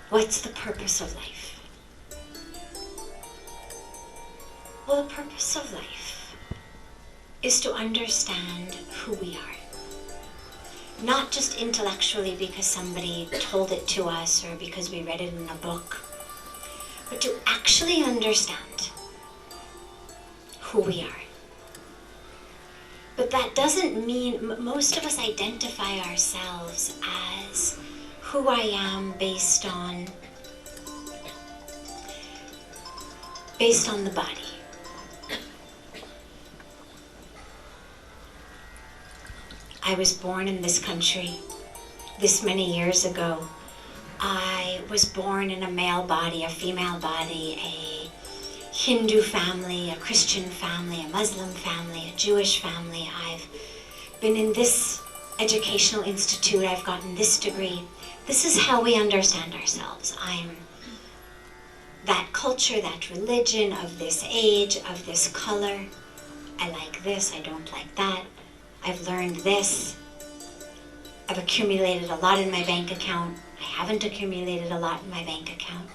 What's the purpose of life? Well, the purpose of life is to understand who we are. Not just intellectually because somebody told it to us or because we read it in a book, but to actually understand who we are. But that doesn't mean, most of us identify ourselves as who I am based on the body. I was born in this country this many years ago. I was born in a male body, a female body, a Hindu family, a Christian family, a Muslim family, a Jewish family. I've been in this educational institute, I've gotten this degree. This is how we understand ourselves. I'm that culture, that religion, of this age, of this color. I like this, I don't like that. I've learned this. I've accumulated a lot in my bank account. I haven't accumulated a lot in my bank account.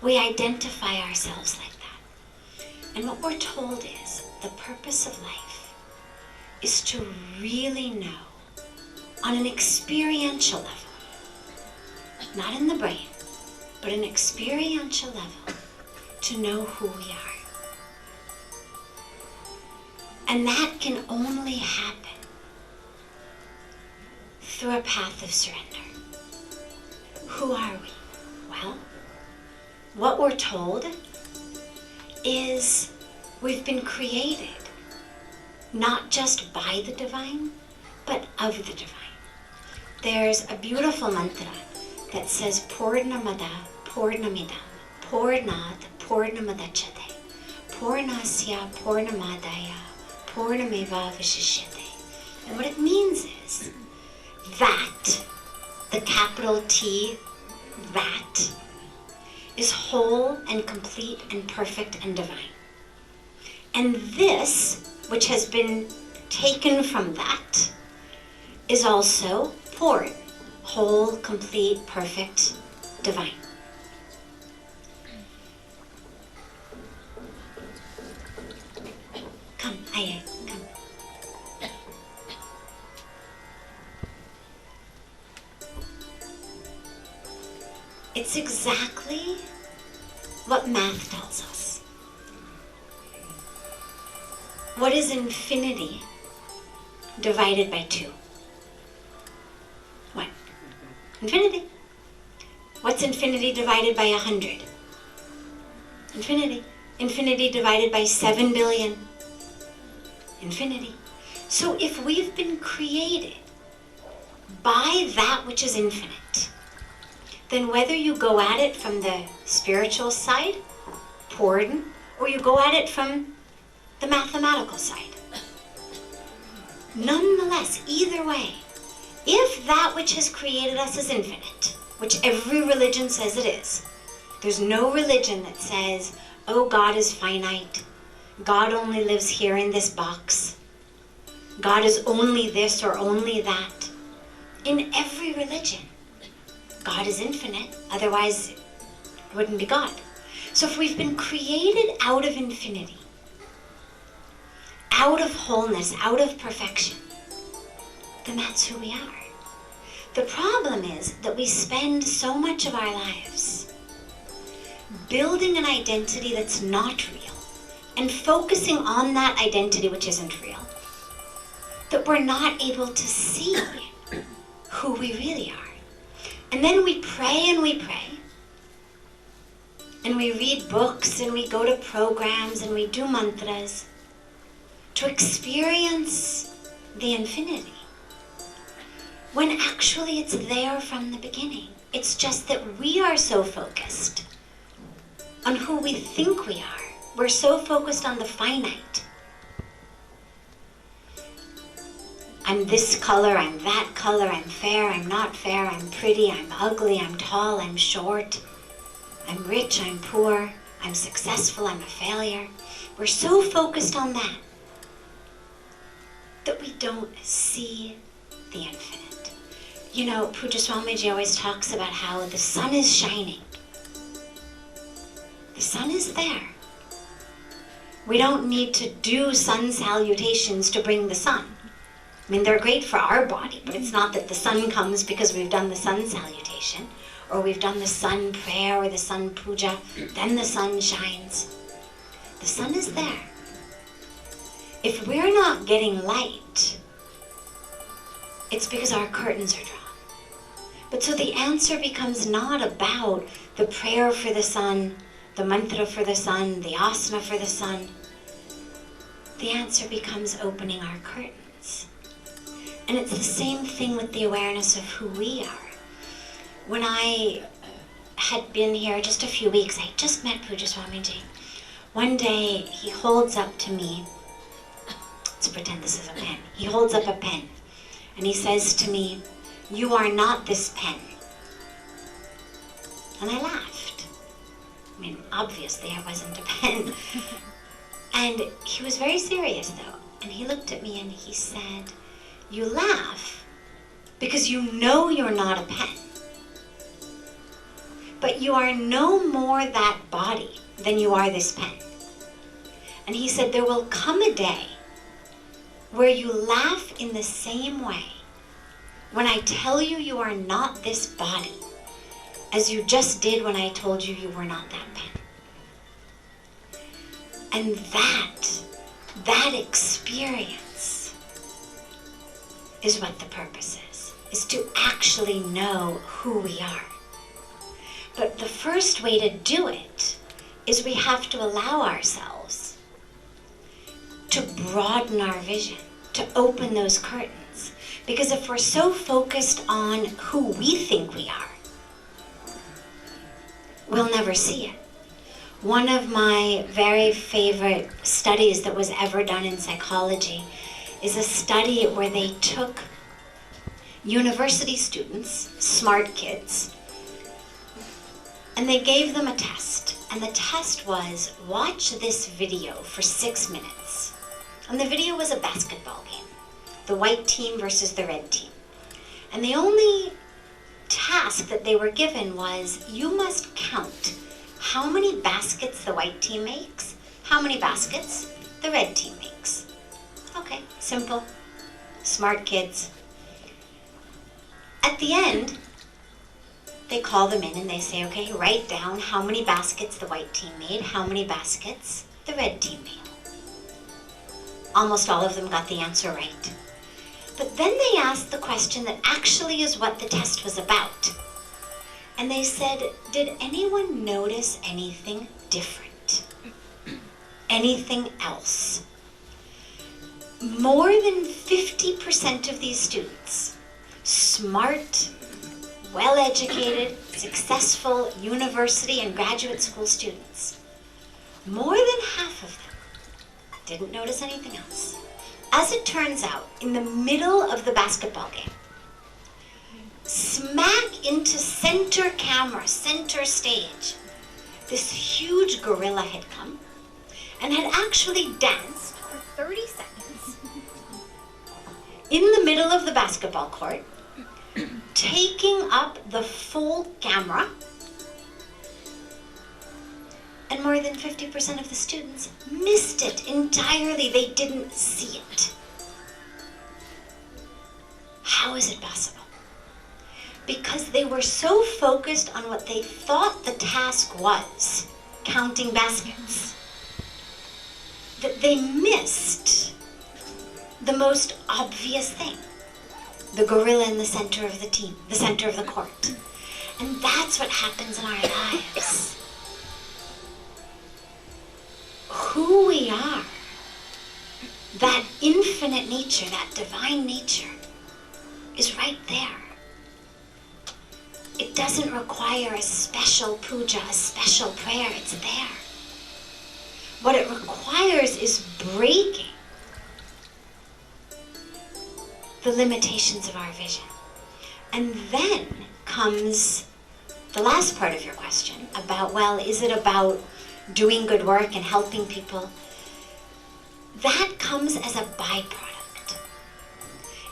We identify ourselves like that. And what we're told is the purpose of life is to really know on an experiential level, not in the brain, but an experiential level, to know who we are. And that can only happen through a path of surrender. Who are we? Well, what we're told is we've been created not just by the divine, but of the divine. There's a beautiful mantra that says Purnamada Purnamidam Purnat Purnamadachate Purnasya Purnamadaya Purnameva Vishishyate. And what it means is that, the capital T, that, is whole and complete and perfect and divine. And this, which has been taken from that, is also Purn, whole, complete, perfect, divine. Come, Aye, come. It's exactly what math tells us. What is infinity divided by 2? What? Infinity. What's infinity divided by 100? Infinity. Infinity divided by 7 billion? Infinity. So if we've been created by that which is infinite, then whether you go at it from the spiritual side, Purn, or you go at it from the mathematical side, nonetheless, either way, if that which has created us is infinite, which every religion says it is, there's no religion that says, oh, God is finite, God only lives here in this box, God is only this or only that. In every religion, God is infinite, otherwise it wouldn't be God. So if we've been created out of infinity, out of wholeness, out of perfection, then that's who we are. The problem is that we spend so much of our lives building an identity that's not real and focusing on that identity which isn't real, that we're not able to see who we really are. And then we pray and we pray, and we read books and we go to programs and we do mantras to experience the infinity, when actually it's there from the beginning. It's just that we are so focused on who we think we are. We're so focused on the finite. I'm this color, I'm that color, I'm fair, I'm not fair, I'm pretty, I'm ugly, I'm tall, I'm short, I'm rich, I'm poor, I'm successful, I'm a failure. We're so focused on that we don't see the infinite. You know, Puja Swamiji always talks about how the sun is shining. The sun is there. We don't need to do sun salutations to bring the sun. I mean, they're great for our body, but it's not that the sun comes because we've done the sun salutation, or we've done the sun prayer or the sun puja, then the sun shines. The sun is there. If we're not getting light, it's because our curtains are drawn. But so the answer becomes not about the prayer for the sun, the mantra for the sun, the asana for the sun. The answer becomes opening our curtains. And it's the same thing with the awareness of who we are. When I had been here just a few weeks, I just met Puja Swamiji. One day he holds up to me, let's pretend this is a pen. He holds up a pen and he says to me, "You are not this pen." And I laughed. I mean, obviously I wasn't a pen. And he was very serious though. And he looked at me and he said, "You laugh because you know you're not a pen. But you are no more that body than you are this pen." And he said, "There will come a day where you laugh in the same way when I tell you you are not this body as you just did when I told you you were not that pen." And that experience is what the purpose is to actually know who we are. But the first way to do it is we have to allow ourselves to broaden our vision, to open those curtains. Because if we're so focused on who we think we are, we'll never see it. One of my very favorite studies that was ever done in psychology is a study where they took university students, smart kids, and they gave them a test. And the test was, watch this video for 6 minutes. And the video was a basketball game, the white team versus the red team. And the only task that they were given was, you must count how many baskets the white team makes, how many baskets the red team makes. Okay, simple, smart kids. At the end, they call them in and they say, okay, write down how many baskets the white team made, how many baskets the red team made. Almost all of them got the answer right. But then they asked the question that actually is what the test was about. And they said, did anyone notice anything different? Anything else? More than 50% of these students, smart, well-educated, successful university and graduate school students, more than half of them didn't notice anything else. As it turns out, in the middle of the basketball game, smack into center camera, center stage, this huge gorilla had come and had actually danced for 30 seconds in the middle of the basketball court, taking up the full camera, and more than 50% of the students missed it entirely. They didn't see it. How is it possible? Because they were so focused on what they thought the task was, counting baskets, that they missed the most obvious thing, the gorilla in the center of the team, the center of the court. And that's what happens in our lives. Who we are, that infinite nature, that divine nature, is right there. It doesn't require a special puja, a special prayer, it's there. What it requires is breaking the limitations of our vision. And then comes the last part of your question about, well, is it about doing good work and helping people? That comes as a byproduct.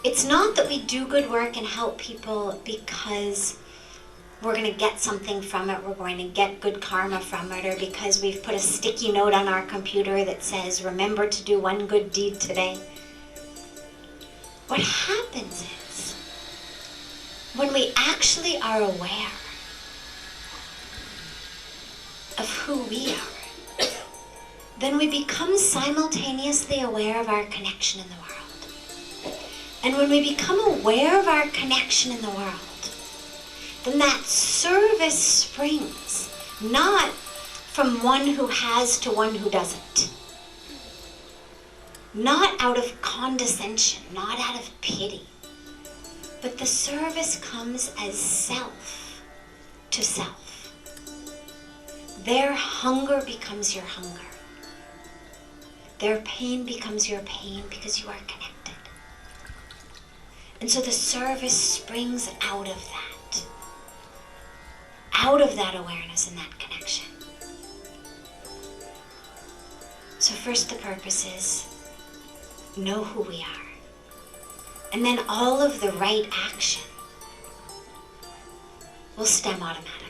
It's not that we do good work and help people because we're going to get something from it, we're going to get good karma from it, or because we've put a sticky note on our computer that says, remember to do one good deed today. What happens is, when we actually are aware of who we are, then we become simultaneously aware of our connection in the world. And when we become aware of our connection in the world, then that service springs not from one who has to one who doesn't. Not out of condescension, not out of pity, but the service comes as self to self. Their hunger becomes your hunger. Their pain becomes your pain because you are connected. And so the service springs out of that awareness and that connection. So first the purpose is know who we are. And then all of the right action will stem automatically.